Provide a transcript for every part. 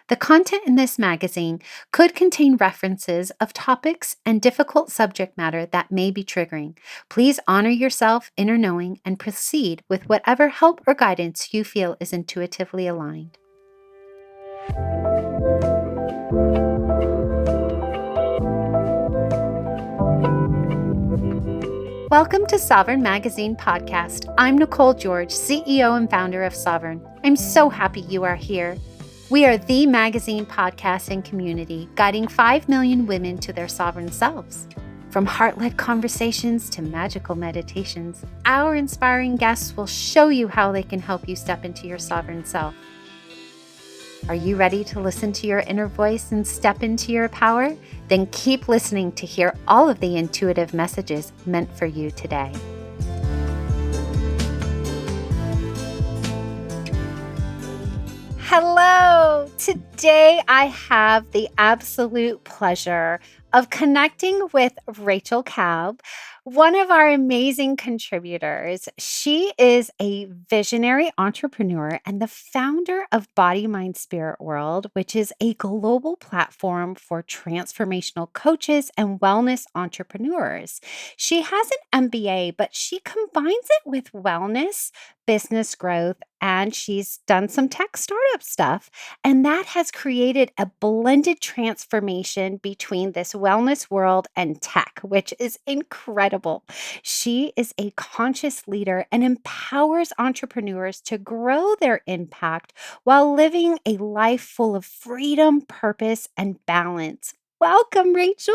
The content in this magazine could contain references of topics and difficult subject matter that may be triggering. Please honor yourself, inner knowing, and proceed with whatever help or guidance you feel is intuitively aligned. Welcome to Sovereign Magazine Podcast. I'm Nicole George, CEO and founder of Sovereign. I'm so happy you are here. We are the magazine podcast and community guiding 5 million women to their sovereign selves. From heart-led conversations to magical meditations, our inspiring guests will show you how they can help you step into your sovereign self. Are you ready to listen to your inner voice and step into your power? Then keep listening to hear all of the intuitive messages meant for you today. Hello! Today I have the absolute pleasure of connecting with Rachel Kalb, one of our amazing contributors. She is a visionary entrepreneur and the founder of Body, Mind, Spirit World, which is a global platform for transformational coaches and wellness entrepreneurs. She has an MBA, but she combines it with wellness, business growth, and she's done some tech startup stuff. And that has created a blended transformation between this wellness world and tech, which is incredible. She is a conscious leader and empowers entrepreneurs to grow their impact while living a life full of freedom, purpose, and balance. Welcome, Rachel.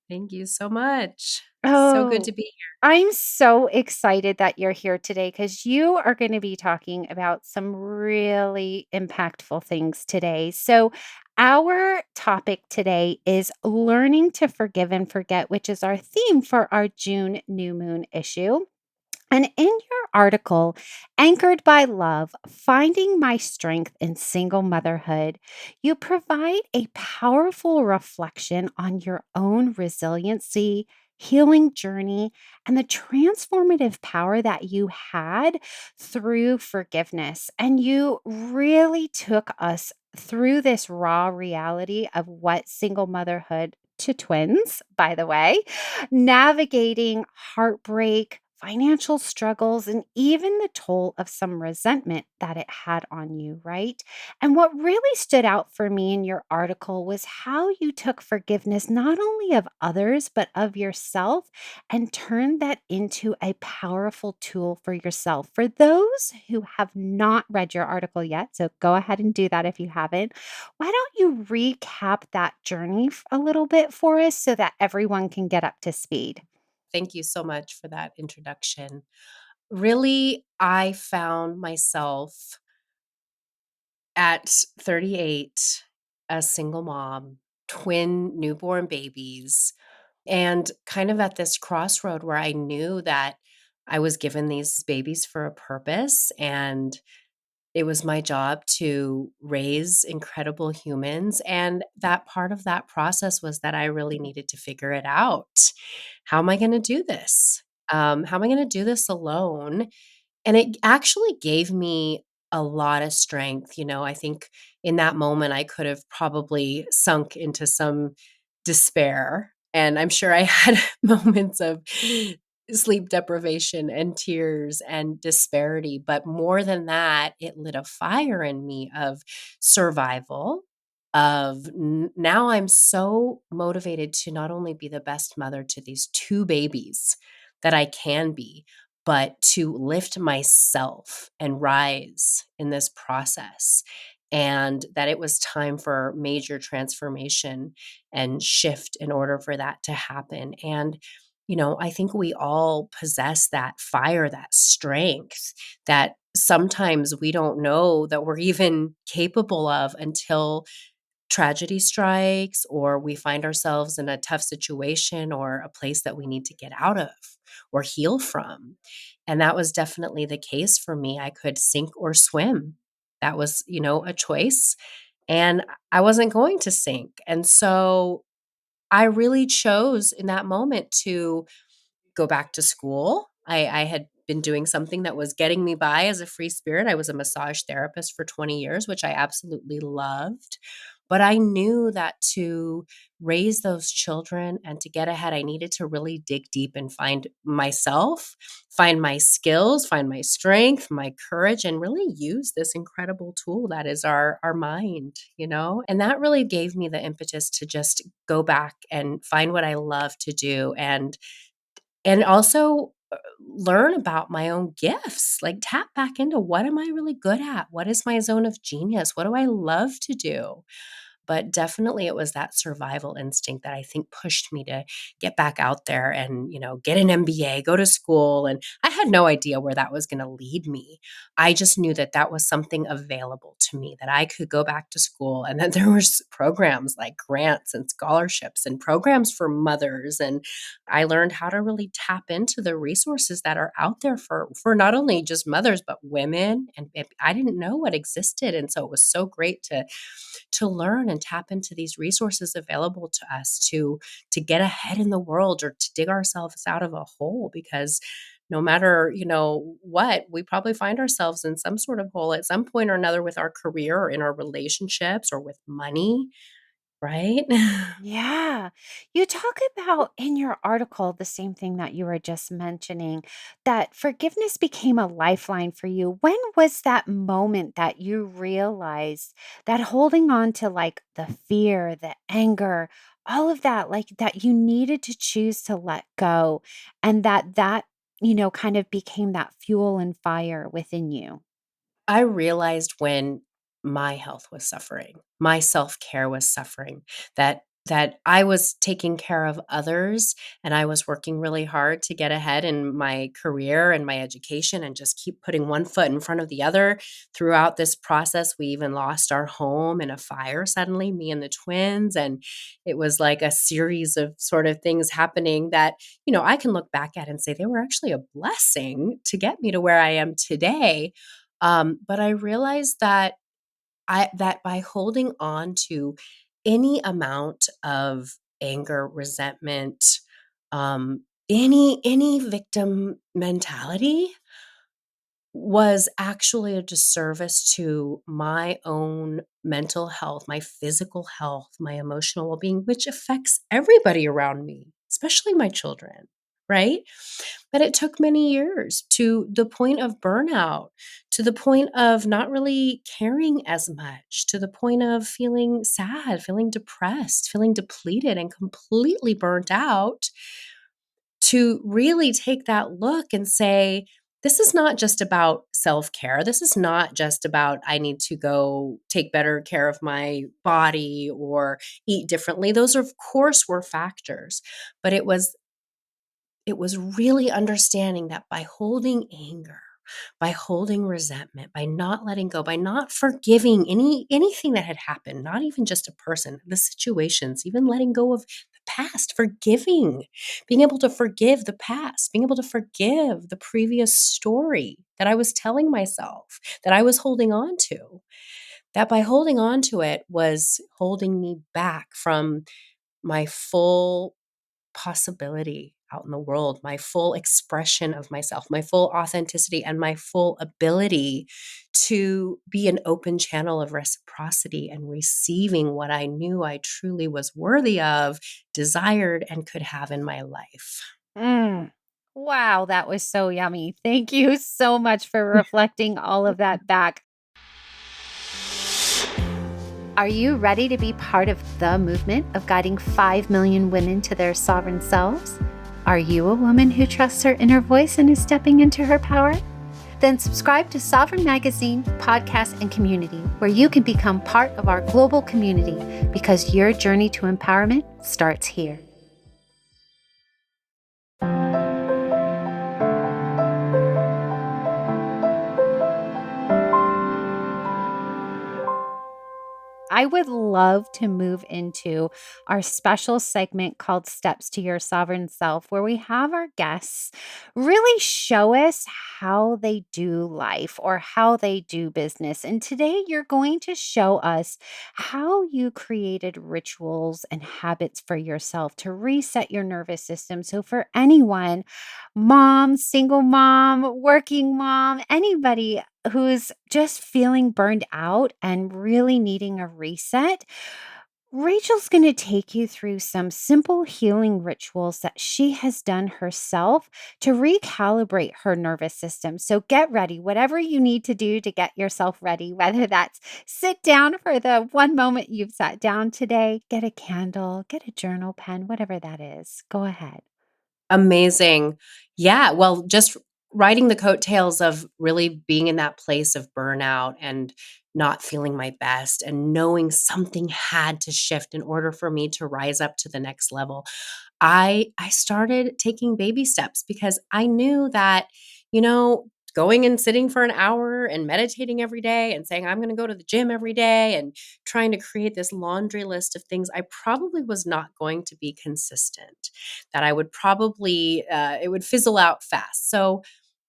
Thank you so much. So good to Oh, be here. I'm so excited that you're here today because you are going to be talking about some really impactful things today. So, our topic today is learning to forgive and forget, which is our theme for our June new moon issue. And in your article, Anchored by Love Finding My Strength in Single Motherhood, you provide a powerful reflection on your own resiliency, healing journey, and the transformative power that you had through forgiveness. And you really took us through this raw reality of what single motherhood to twins, by the way, navigating heartbreak, financial struggles, and even the toll of some resentment that it had on you, right? And what really stood out for me in your article was how you took forgiveness not only of others, but of yourself and turned that into a powerful tool for yourself. For those who have not read your article yet, so go ahead and do that if you haven't, why don't you recap that journey a little bit for us so that everyone can get up to speed? Thank you so much for that introduction. Really, I found myself at 38, a single mom, twin newborn babies, and kind of at this crossroad where I knew that I was given these babies for a purpose and it was my job to raise incredible humans, and that part of that process was that I really needed to figure it out. How am I gonna do this? How am I gonna do this alone? And it actually gave me a lot of strength. I think in that moment, I could have probably sunk into some despair. And I'm sure I had moments of sleep deprivation and tears and disparity. But more than that, it lit a fire in me of survival. Now I'm so motivated to not only be the best mother to these two babies that I can be, but to lift myself and rise in this process. And that it was time for major transformation and shift in order for that to happen. And, I think we all possess that fire, that strength that sometimes we don't know that we're even capable of until tragedy strikes or we find ourselves in a tough situation or a place that we need to get out of or heal from. And that was definitely the case for me. I could sink or swim. That was, a choice. And I wasn't going to sink. And so I really chose in that moment to go back to school. I had been doing something that was getting me by as a free spirit. I was a massage therapist for 20 years, which I absolutely loved. But I knew that to raise those children and to get ahead, I needed to really dig deep and find myself, find my skills, find my strength, my courage, and really use this incredible tool that is our mind, you know? And that really gave me the impetus to just go back and find what I love to do and also learn about my own gifts, like tap back into what am I really good at? What is my zone of genius? What do I love to do? But definitely it was that survival instinct that I think pushed me to get back out there and, get an MBA, go to school. And I had no idea where that was going to lead me. I just knew that that was something available to me, that I could go back to school and that there was programs like grants and scholarships and programs for mothers. And I learned how to really tap into the resources that are out there for not only just mothers, but women. And I didn't know what existed. And so it was so great to learn and tap into these resources available to us to get ahead in the world or to dig ourselves out of a hole, because no matter what, we probably find ourselves in some sort of hole at some point or another with our career or in our relationships or with money, right? Yeah. You talk about in your article the same thing that you were just mentioning, that forgiveness became a lifeline for you. When was that moment that you realized that holding on to like the fear, the anger, all of that, like that you needed to choose to let go and that kind of became that fuel and fire within you? I realized when my health was suffering, my self-care was suffering, that I was taking care of others and I was working really hard to get ahead in my career and my education and just keep putting one foot in front of the other. Throughout this process, we even lost our home in a fire suddenly, me and the twins, and it was like a series of sort of things happening that, I can look back at and say they were actually a blessing to get me to where I am today. But I realized that by holding on to any amount of anger, resentment, any victim mentality was actually a disservice to my own mental health, my physical health, my emotional well-being, which affects everybody around me, especially my children, right? But it took many years to the point of burnout, to the point of not really caring as much, to the point of feeling sad, feeling depressed, feeling depleted and completely burnt out, to really take that look and say, this is not just about self care. This is not just about I need to go take better care of my body or eat differently. Those, of course, were factors, but it was really understanding that by holding anger, by holding resentment, by not letting go, by not forgiving anything that had happened, not even just a person, the situations, even letting go of the past, forgiving, being able to forgive the past, being able to forgive the previous story that I was telling myself, that I was holding on to. That by holding on to it was holding me back from my full possibility out in the world, my full expression of myself, my full authenticity, and my full ability to be an open channel of reciprocity and receiving what I knew I truly was worthy of, desired, and could have in my life. Mm. Wow, that was so yummy. Thank you so much for reflecting all of that back. Are you ready to be part of the movement of guiding 5 million women to their sovereign selves? Are you a woman who trusts her inner voice and is stepping into her power? Then subscribe to Sovereign Magazine, podcast, and community, where you can become part of our global community because your journey to empowerment starts here. I would love to move into our special segment called Steps to Your Sovereign Self, where we have our guests really show us how they do life or how they do business. And today you're going to show us how you created rituals and habits for yourself to reset your nervous system. So, for anyone, mom, single mom, working mom, anybody who's just feeling burned out and really needing a reset, Rachel's going to take you through some simple healing rituals that she has done herself to recalibrate her nervous system. So get ready, whatever you need to do to get yourself ready, whether that's sit down for the one moment you've sat down today, get a candle, get a journal pen, whatever that is. Go ahead. Amazing. Yeah, well, just riding the coattails of really being in that place of burnout and not feeling my best and knowing something had to shift in order for me to rise up to the next level. I started taking baby steps because I knew that, you know, going and sitting for an hour and meditating every day and saying I'm going to go to the gym every day and trying to create this laundry list of things, I probably was not going to be consistent. That I would probably it would fizzle out fast. So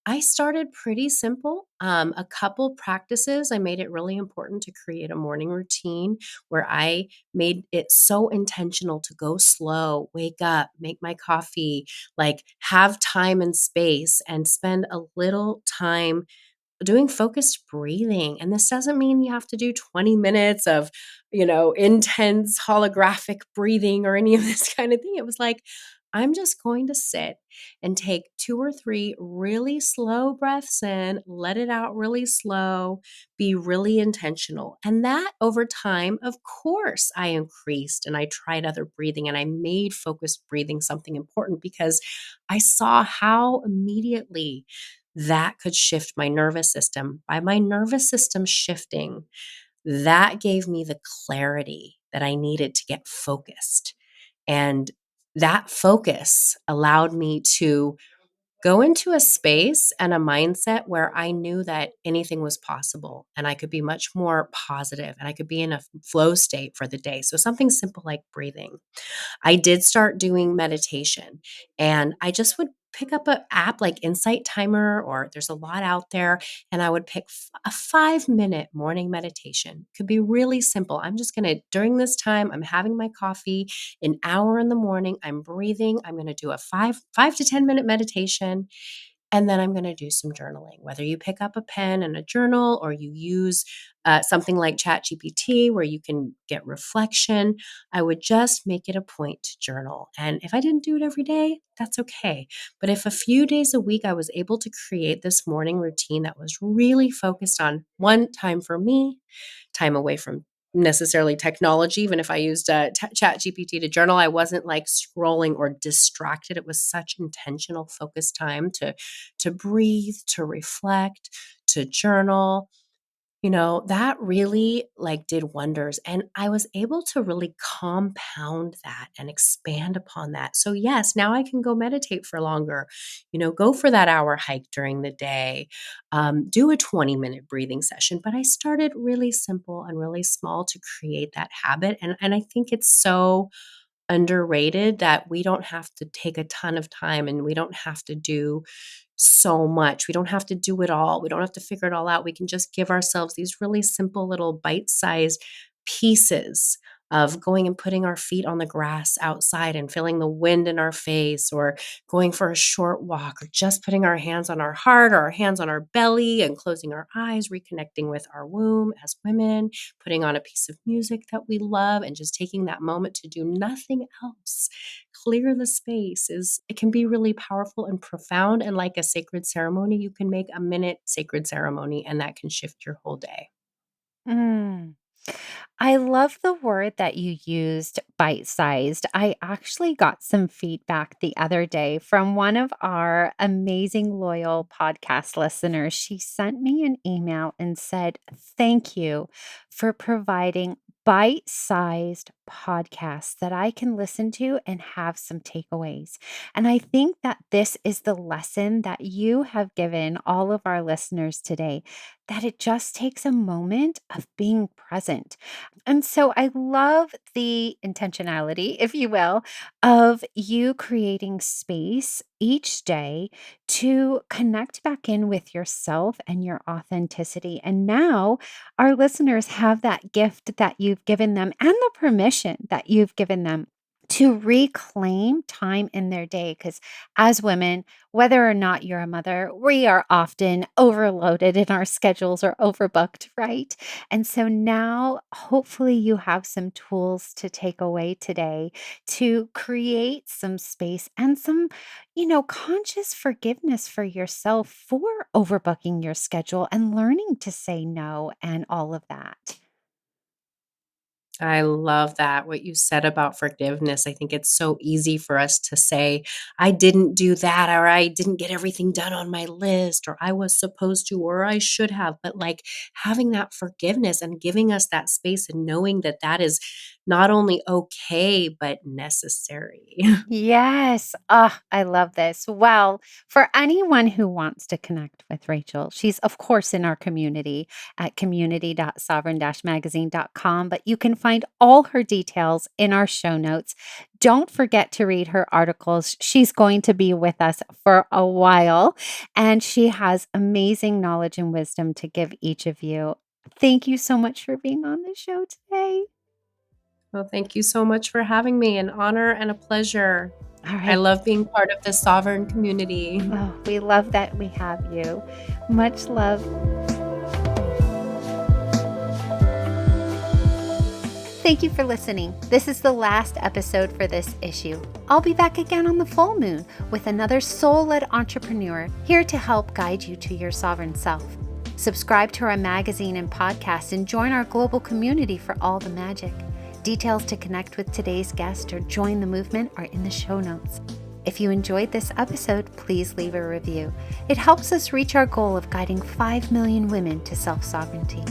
I started pretty simple. A couple practices. I made it really important to create a morning routine where I made it so intentional to go slow, wake up, make my coffee, like have time and space and spend a little time doing focused breathing. And this doesn't mean you have to do 20 minutes of, intense holographic breathing or any of this kind of thing. It was like, I'm just going to sit and take two or three really slow breaths in, let it out really slow, be really intentional. And that over time, of course, I increased and I tried other breathing and I made focused breathing something important because I saw how immediately that could shift my nervous system. By my nervous system shifting, that gave me the clarity that I needed to get focused. And that focus allowed me to go into a space and a mindset where I knew that anything was possible and I could be much more positive and I could be in a flow state for the day. So, something simple like breathing. I did start doing meditation and I just would pick up an app like Insight Timer, or there's a lot out there, and I would pick a 5-minute morning meditation. Could be really simple. I'm just going to, during this time, I'm having my coffee, an hour in the morning, I'm breathing. I'm going to do a 5 to 10 minute meditation. And then I'm going to do some journaling, whether you pick up a pen and a journal or you use something like ChatGPT where you can get reflection. I would just make it a point to journal. And if I didn't do it every day, that's okay. But if a few days a week I was able to create this morning routine that was really focused on one, time for me, time away from necessarily technology. Even if I used chat gpt to journal, I wasn't like scrolling or distracted. It was such intentional focused time to breathe, to reflect, to journal. That really like did wonders, and I was able to really compound that and expand upon that. So yes, now I can go meditate for longer, go for that hour hike during the day, do a 20-minute breathing session. But I started really simple and really small to create that habit, and I think it's so underrated that we don't have to take a ton of time and we don't have to do so much. We don't have to do it all. We don't have to figure it all out. We can just give ourselves these really simple little bite-sized pieces of going and putting our feet on the grass outside and feeling the wind in our face, or going for a short walk, or just putting our hands on our heart or our hands on our belly and closing our eyes, reconnecting with our womb as women, putting on a piece of music that we love and just taking that moment to do nothing else. Clear the space is it can be really powerful and profound, and like a sacred ceremony, you can make a minute sacred ceremony and that can shift your whole day. Mm. I love the word that you used, bite sized. I actually got some feedback the other day from one of our amazing, loyal podcast listeners. She sent me an email and said, "Thank you for providing bite-sized podcasts that I can listen to and have some takeaways. And I think that this is the lesson that you have given all of our listeners today, that it just takes a moment of being present. And so I love the intentionality, if you will, of you creating space each day to connect back in with yourself and your authenticity. And now our listeners have that gift that you've given them and the permission that you've given them to reclaim time in their day. Because as women, whether or not you're a mother, we are often overloaded and our schedules are overbooked, right? And so now, hopefully, you have some tools to take away today to create some space and some, conscious forgiveness for yourself for overbooking your schedule and learning to say no and all of that. I love that, what you said about forgiveness. I think it's so easy for us to say, I didn't do that, or I didn't get everything done on my list, or I was supposed to, or I should have. But like having that forgiveness and giving us that space and knowing that that is not only okay, but necessary. Yes. Ah, I love this. Well, for anyone who wants to connect with Rachel, she's of course in our community at community.sovereign-magazine.com, but you can find all her details in our show notes. Don't forget to read her articles. She's going to be with us for a while, and she has amazing knowledge and wisdom to give each of you. Thank you so much for being on the show today. Well, thank you so much for having me. An honor and a pleasure. All I right. love being part of the sovereign community. Oh, we love that we have you. Much love. Thank you for listening. This is the last episode for this issue. I'll be back again on the full moon with another soul led entrepreneur here to help guide you to your sovereign self. Subscribe to our magazine and podcast and join our global community for all the magic. Details to connect with today's guest or join the movement are in the show notes. If you enjoyed this episode, please leave a review. It helps us reach our goal of guiding 5 million women to self-sovereignty.